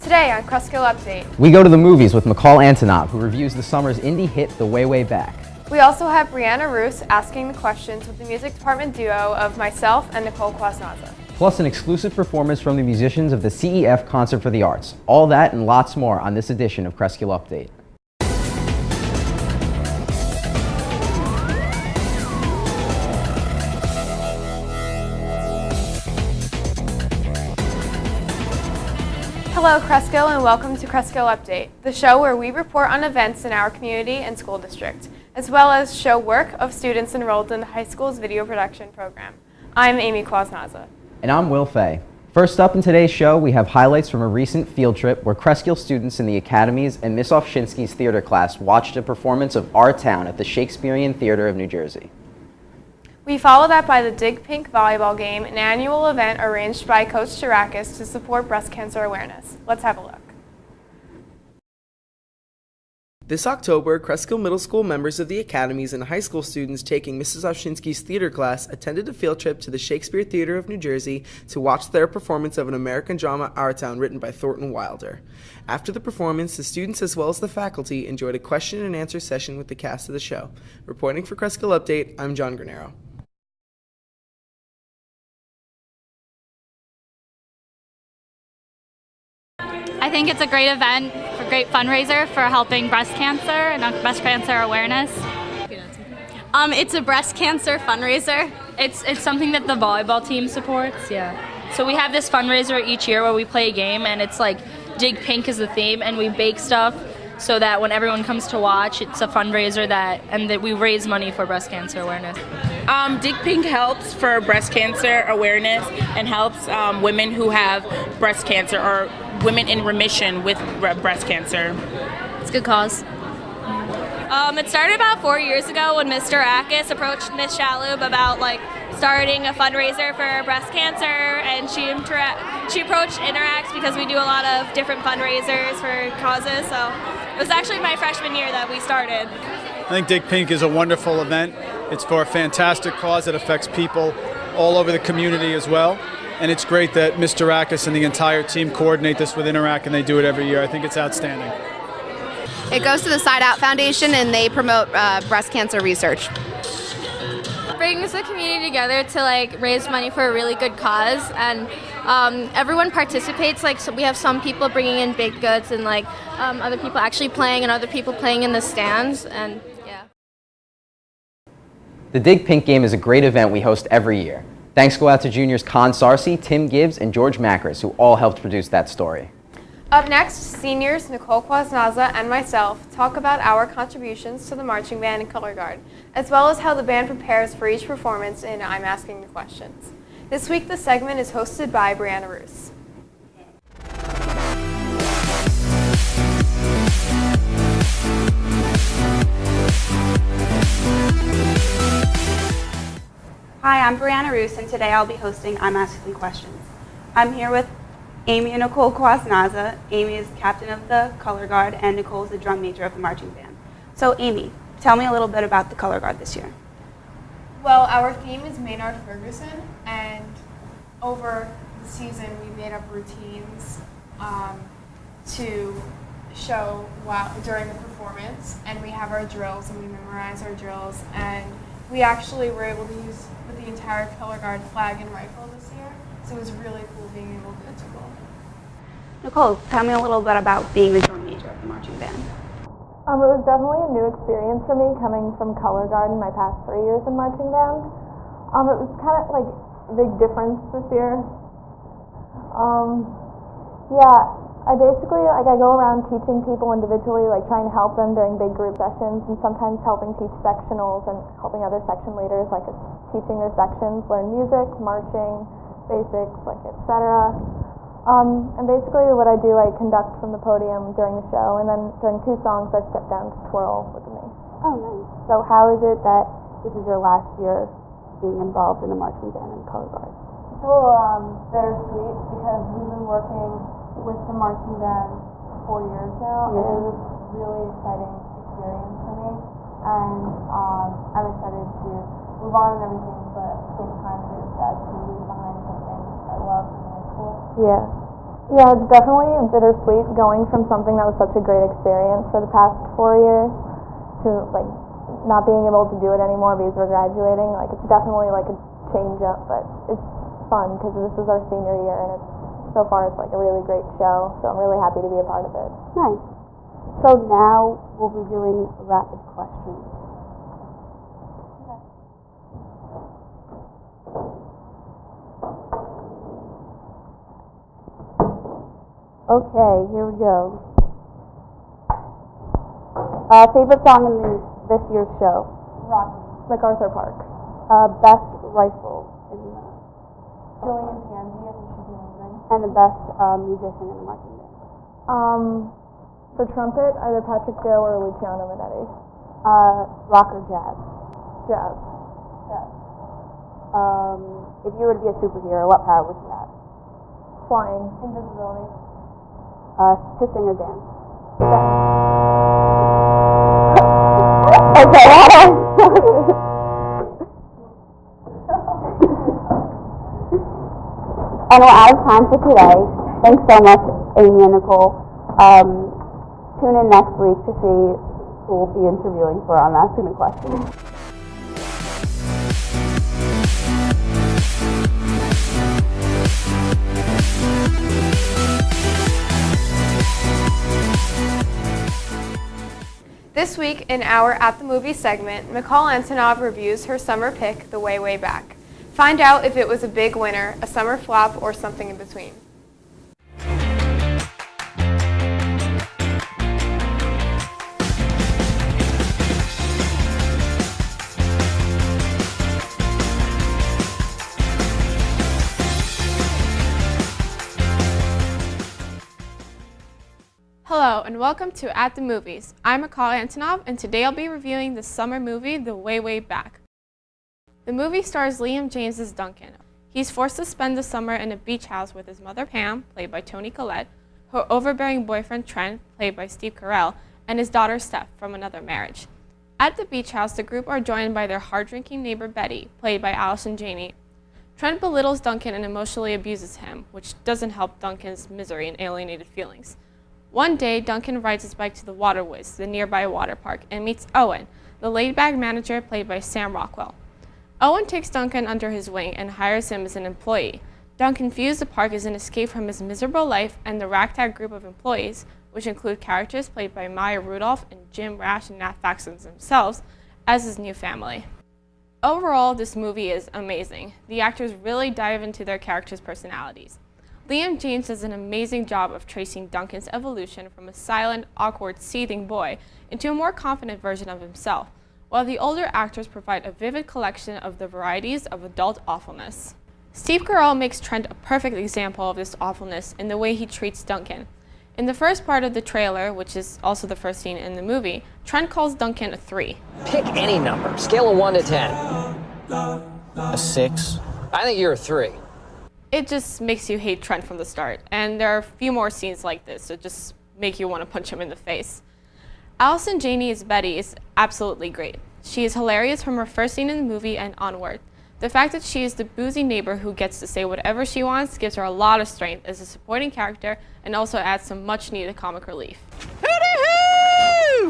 Today on Cresskill Update, we go to the movies with McCall Antonov, who reviews the summer's indie hit The Way, Way Back. we also have Brianna Roos asking the questions with the music department duo of myself and Nicole Kwasnaza. Plus an exclusive performance from the musicians of the CEF Concert for the Arts. All that and lots more on this edition of Cresskill Update. Hello Cresskill and welcome to Cresskill Update, the show where we report on events in our community and school district, as well as show work of students enrolled in the high school's video production program. I'm Amy Kwasnaza. And I'm Will Fay. First up in today's show, we have highlights from a recent field trip where Cresskill students in the Academies and Miss Ovshinsky's theater class watched a performance of Our Town at the Shakespearean Theater of New Jersey. We follow that by the Dig Pink volleyball game, an annual event arranged by Coach Chirakis to support breast cancer awareness. Let's have a look. This October, Cresskill Middle School members of the Academies and high school students taking Mrs. Ovshinsky's theater class attended a field trip to the Shakespeare Theater of New Jersey to watch their performance of an American drama, Our Town, written by Thornton Wilder. After the performance, the students as well as the faculty enjoyed a question and answer session with the cast of the show. Reporting for Cresskill Update, I'm John Granero. I think it's a great event, a great fundraiser for helping breast cancer and breast cancer awareness. It's a breast cancer fundraiser. It's something that the volleyball team supports, yeah. So we have this fundraiser each year where we play a game, and it's like Dig Pink is the theme, and we bake stuff so that when everyone comes to watch, it's a fundraiser that we raise money for breast cancer awareness. Dig Pink helps for breast cancer awareness and helps women who have breast cancer or women in remission with breast cancer. It's a good cause. It started about 4 years ago when Mr. Akis approached Miss Shalhoub about starting a fundraiser for breast cancer, and she approached Interacts because we do a lot of different fundraisers for causes. So it was actually my freshman year that we started. I think Dig Pink is a wonderful event. It's for a fantastic cause that affects people all over the community as well. And it's great that Mr. Akis and the entire team coordinate this with Interact, and they do it every year. I think it's outstanding. It goes to the Side Out Foundation, and they promote breast cancer research. Brings the community together to raise money for a really good cause, and everyone participates. So we have some people bringing in baked goods, and other people actually playing, and other people playing in the stands, and yeah. The Dig Pink game is a great event we host every year. Thanks go out to juniors Con Sarcy, Tim Gibbs, and George Macris, who all helped produce that story. Up next, seniors Nicole Kwasnaza and myself talk about our contributions to the marching band and color guard, as well as how the band prepares for each performance in I'm Asking the Questions. This week, the segment is hosted by Brianna Roos. Hi, I'm Brianna Roos, and today I'll be hosting I'm Asking Questions. I'm here with Amy and Nicole Kwasnaza. Amy is captain of the color guard, and Nicole is the drum major of the marching band. So Amy, tell me a little bit about the color guard this year. Well, our theme is Maynard Ferguson, and over the season we made up routines to show during the performance, and we have our drills and we memorize our drills, and we actually were able to use with the entire color guard flag and rifle this year, so it was really cool being able to go. Nicole, tell me a little bit about being the drum major of the marching band. It was definitely a new experience for me coming from color guard in my past 3 years in marching band. It was kind of like a big difference this year. I basically I go around teaching people individually, trying to help them during big group sessions, and sometimes helping teach sectionals and helping other section leaders teaching their sections, learn music, marching, basics, etc. And basically what I do, I conduct from the podium during the show, and then during 2 songs I step down to twirl with me. Oh, nice. So how is it that this is your last year being involved in the marching band and color guard? It's a little bittersweet because we've been working with the marching band for 4 years now, and it was a really exciting experience for me, and I'm excited to move on and everything, but at the same time it is sad to leave behind something I love in high school. Yeah. Yeah, it's definitely bittersweet going from something that was such a great experience for the past 4 years to like not being able to do it anymore because we're graduating. Like it's definitely like a change up, but it's fun because this is our senior year and so far it's like a really great show. So I'm really happy to be a part of it. Nice. So now we'll be doing rapid questions. Okay, here we go. Favorite song in this year's show? Rocky. MacArthur Park. Best rifle in the Julian Pandy, I think she's amazing. and the best musician in the marching band. For trumpet, either Patrick Dale or Luciano Minetti. Rock or jazz? Jazz. Jazz. If you were to be a superhero, what power would you have? Flying. Invisibility. To sing or dance? Okay, and we're out of time for today. Thanks so much, Amy and Nicole. Tune in next week to see who we'll be interviewing for I'm Asking the Questions. This week in our At the Movies segment, McCall Antonov reviews her summer pick, The Way, Way Back. Find out if it was a big winner, a summer flop, or something in between. Hello and welcome to At the Movies. I'm McCall Antonov and today I'll be reviewing the summer movie, The Way, Way Back. The movie stars Liam James as Duncan. He's forced to spend the summer in a beach house with his mother Pam, played by Toni Collette, her overbearing boyfriend Trent, played by Steve Carell, and his daughter Steph from another marriage. At the beach house, the group are joined by their hard-drinking neighbor Betty, played by Allison Janney. Trent belittles Duncan and emotionally abuses him, which doesn't help Duncan's misery and alienated feelings. One day, Duncan rides his bike to the Water Whiz, the nearby water park, and meets Owen, the laid-back manager played by Sam Rockwell. Owen takes Duncan under his wing and hires him as an employee. Duncan views the park as an escape from his miserable life and the ragtag group of employees, which include characters played by Maya Rudolph and Jim Rash and Nat Faxon themselves, as his new family. Overall, this movie is amazing. The actors really dive into their characters' personalities. Liam James does an amazing job of tracing Duncan's evolution from a silent, awkward, seething boy into a more confident version of himself, while the older actors provide a vivid collection of the varieties of adult awfulness. Steve Carell makes Trent a perfect example of this awfulness in the way he treats Duncan. In the first part of the trailer, which is also the first scene in the movie, Trent calls Duncan a 3. Pick any number, scale of 1 to 10. A 6. I think you're a 3. It just makes you hate Trent from the start, and there are a few more scenes like this that just make you want to punch him in the face. Allison Janney as Betty is absolutely great. She is hilarious from her first scene in the movie and onward. The fact that she is the boozy neighbor who gets to say whatever she wants gives her a lot of strength as a supporting character and also adds some much-needed comic relief.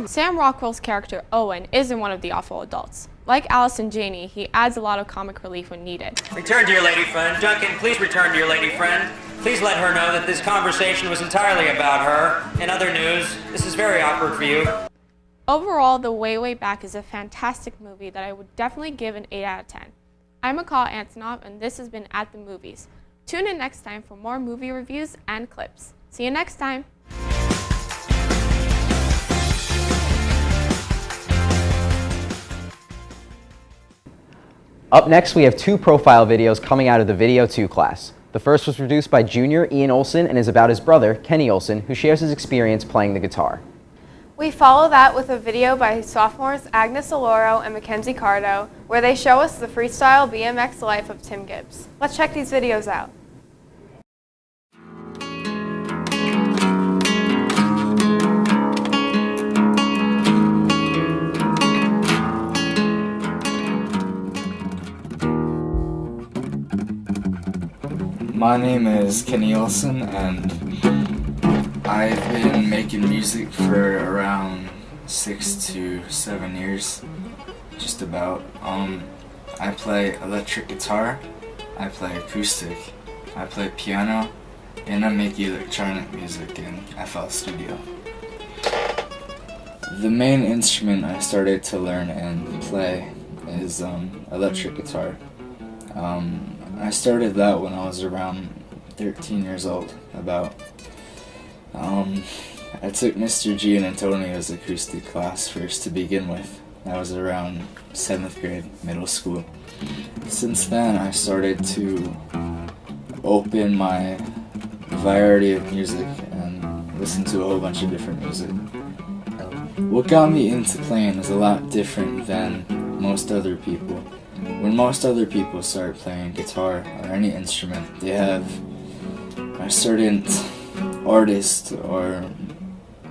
Sam Rockwell's character, Owen, isn't one of the awful adults. Like Allison Janney, he adds a lot of comic relief when needed. Return to your lady friend. Duncan, please return to your lady friend. Please let her know that this conversation was entirely about her. In other news, this is very awkward for you. Overall, The Way, Way Back is a fantastic movie that I would definitely give an 8 out of 10. I'm McCall Antonov, and this has been At the Movies. Tune in next time for more movie reviews and clips. See you next time. Up next, we have 2 profile videos coming out of the Video 2 class. The first was produced by junior Ian Olsen and is about his brother, Kenny Olsen, who shares his experience playing the guitar. We follow that with a video by sophomores Agnes Aloro and Mackenzie Cardo, where they show us the freestyle BMX life of Tim Gibbs. Let's check these videos out. My name is Kenny Olsen, and I've been making music for around 6 to 7 years, just about. I play electric guitar, I play acoustic, I play piano, and I make electronic music in FL Studio. The main instrument I started to learn and play is electric guitar. I started that when I was around 13 years old, about. I took Mr. G and Antonio's acoustic class first to begin with. That was around 7th grade, middle school. Since then, I started to open my variety of music and listen to a whole bunch of different music. What got me into playing is a lot different than most other people. When most other people start playing guitar or any instrument, they have a certain artist or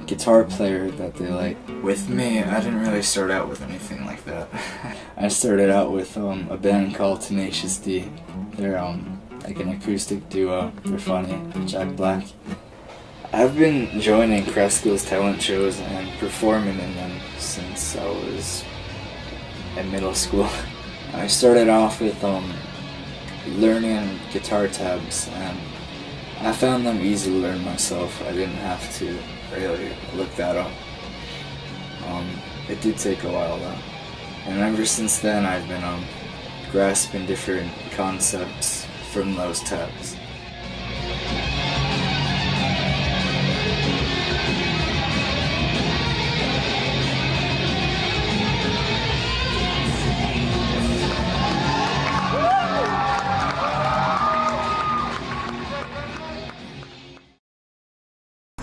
guitar player that they like. With me, I didn't really start out with anything like that. I started out with a band called Tenacious D. They're like an acoustic duo. They're funny, Jack Black. I've been joining Cresskill's talent shows and performing in them since I was in middle school. I started off with learning guitar tabs, and I found them easy to learn myself. I didn't have to really look that up. It did take a while though. And ever since then I've been grasping different concepts from those tabs.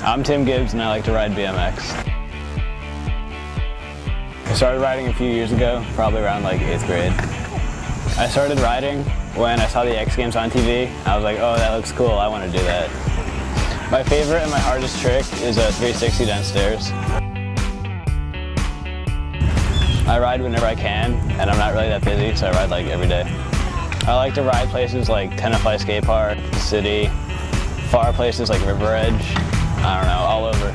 I'm Tim Gibbs and I like to ride BMX. I started riding a few years ago, probably around like 8th grade. I started riding when I saw the X Games on TV. I was like, oh, that looks cool, I want to do that. My favorite and my hardest trick is a 360 downstairs. I ride whenever I can, and I'm not really that busy, so I ride like every day. I like to ride places like Tenafly Skate Park, City, far places like River Edge. I don't know, all over.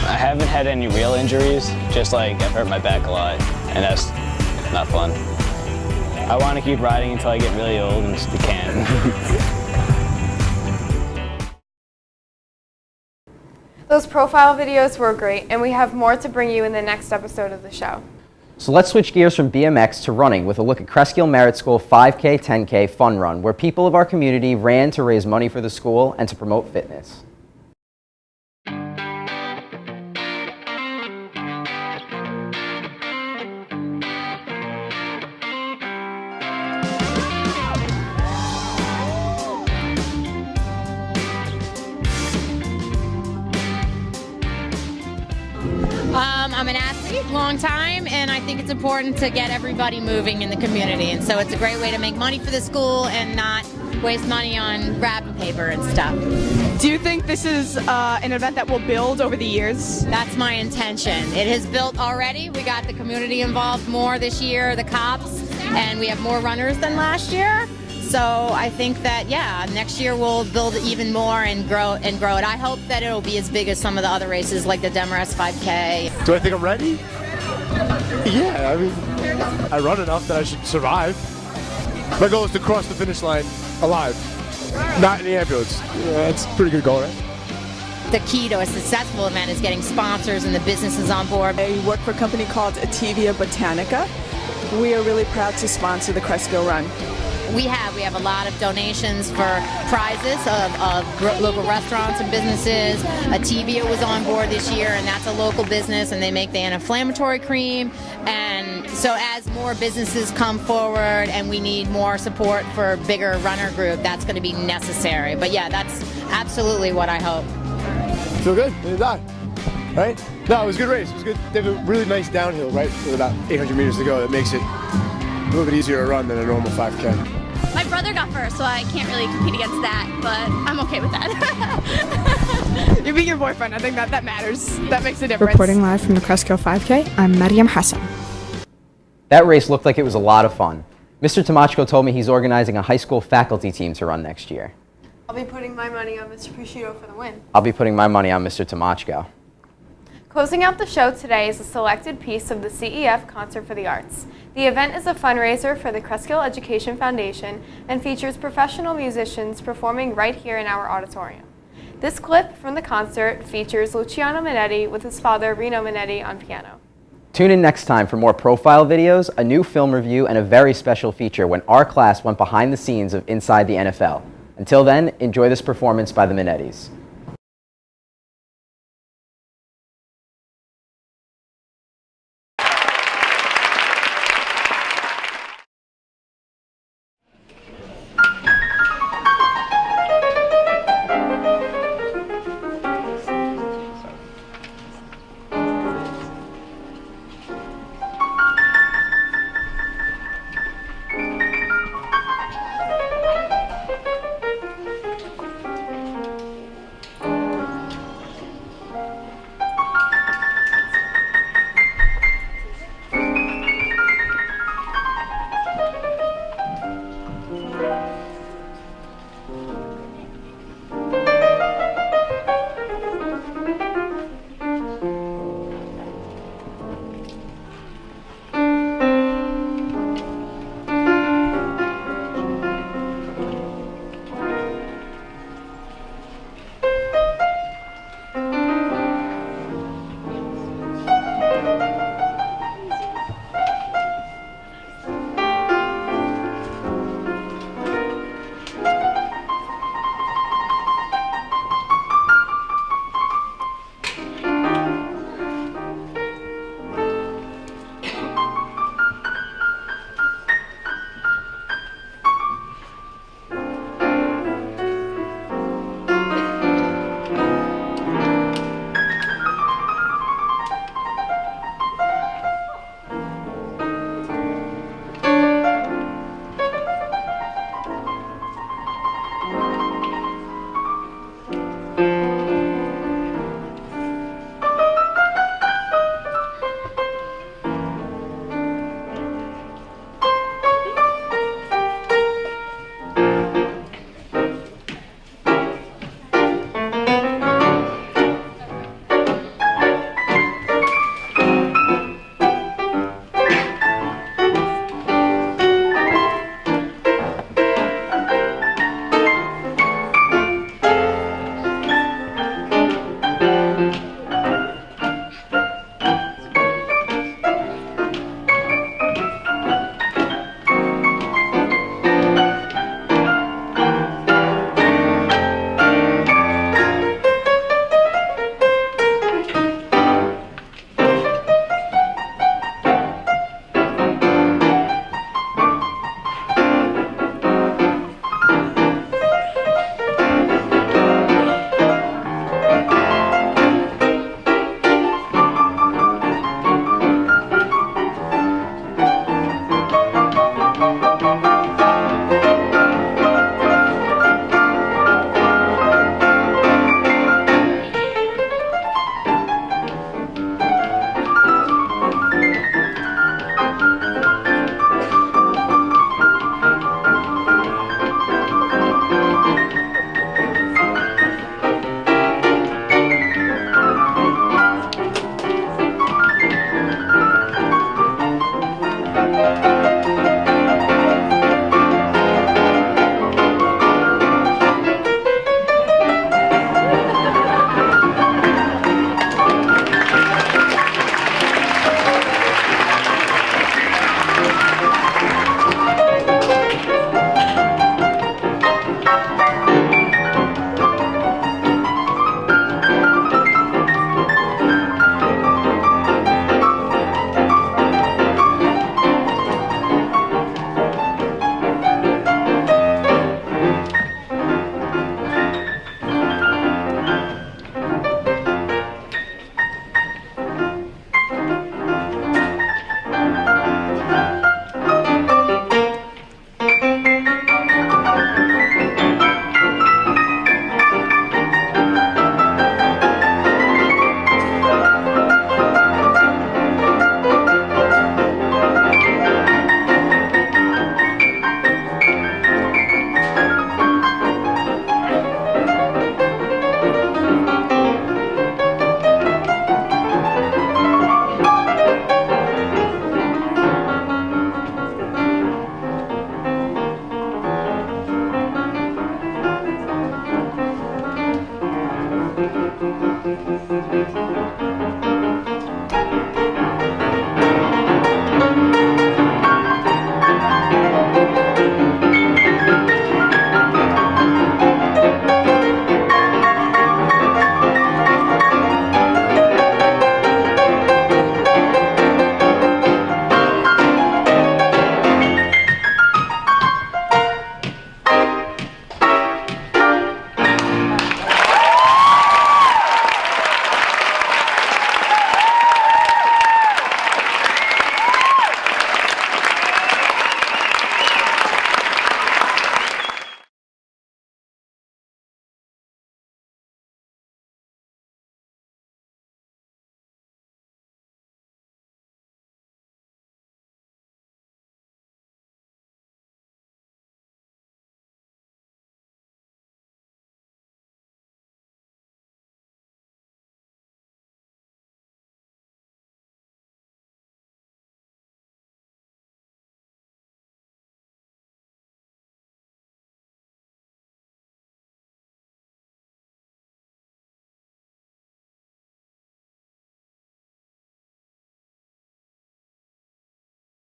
I haven't had any real injuries, just like I've hurt my back a lot, and that's not fun. I want to keep riding until I get really old and just can't. Those profile videos were great, and we have more to bring you in the next episode of the show. So let's switch gears from BMX to running with a look at Cresskill Merit School 5K, 10K Fun Run, where people of our community ran to raise money for the school and to promote fitness. I'm an athlete, long time, and I think it's important to get everybody moving in the community. And so it's a great way to make money for the school and not waste money on wrapping paper and stuff. Do you think this is an event that will build over the years? That's my intention. It has built already. We got the community involved more this year, the cops, and we have more runners than last year. So I think that, yeah, next year we'll build even more and grow it. I hope that it'll be as big as some of the other races like the Demarest 5K. Do I think I'm ready? Yeah, I mean, I run enough that I should survive. My goal is to cross the finish line alive, not in the ambulance. That's a pretty good goal, right? The key to a successful event is getting sponsors and the businesses on board. I work for a company called Ativia Botanica. We are really proud to sponsor the Cresskill Run. We have a lot of donations for prizes of local restaurants and businesses. Ativia was on board this year, and that's a local business, and they make the anti-inflammatory cream. And so as more businesses come forward and we need more support for a bigger runner group, that's going to be necessary. But yeah, that's absolutely what I hope. Feel good? Didn't die. Right? No, it was a good race. It was good. They have a really nice downhill, right, with about 800 meters to go. That makes it a little bit easier to run than a normal 5K. My brother got first, so I can't really compete against that, but I'm okay with that. You beat your boyfriend. I think that matters. That makes a difference. Reporting live from the Cresskill 5K, I'm Mariam Hassan. That race looked like it was a lot of fun. Mr. Tomachko told me he's organizing a high school faculty team to run next year. I'll be putting my money on Mr. Pusciuto for the win. I'll be putting my money on Mr. Tomachko. Closing out the show today is a selected piece of the CEF Concert for the Arts. The event is a fundraiser for the Cresskill Education Foundation and features professional musicians performing right here in our auditorium. This clip from the concert features Luciano Minetti with his father Rino Minetti on piano. Tune in next time for more profile videos, a new film review, and a very special feature when our class went behind the scenes of Inside the NFL. Until then, enjoy this performance by the Minettis.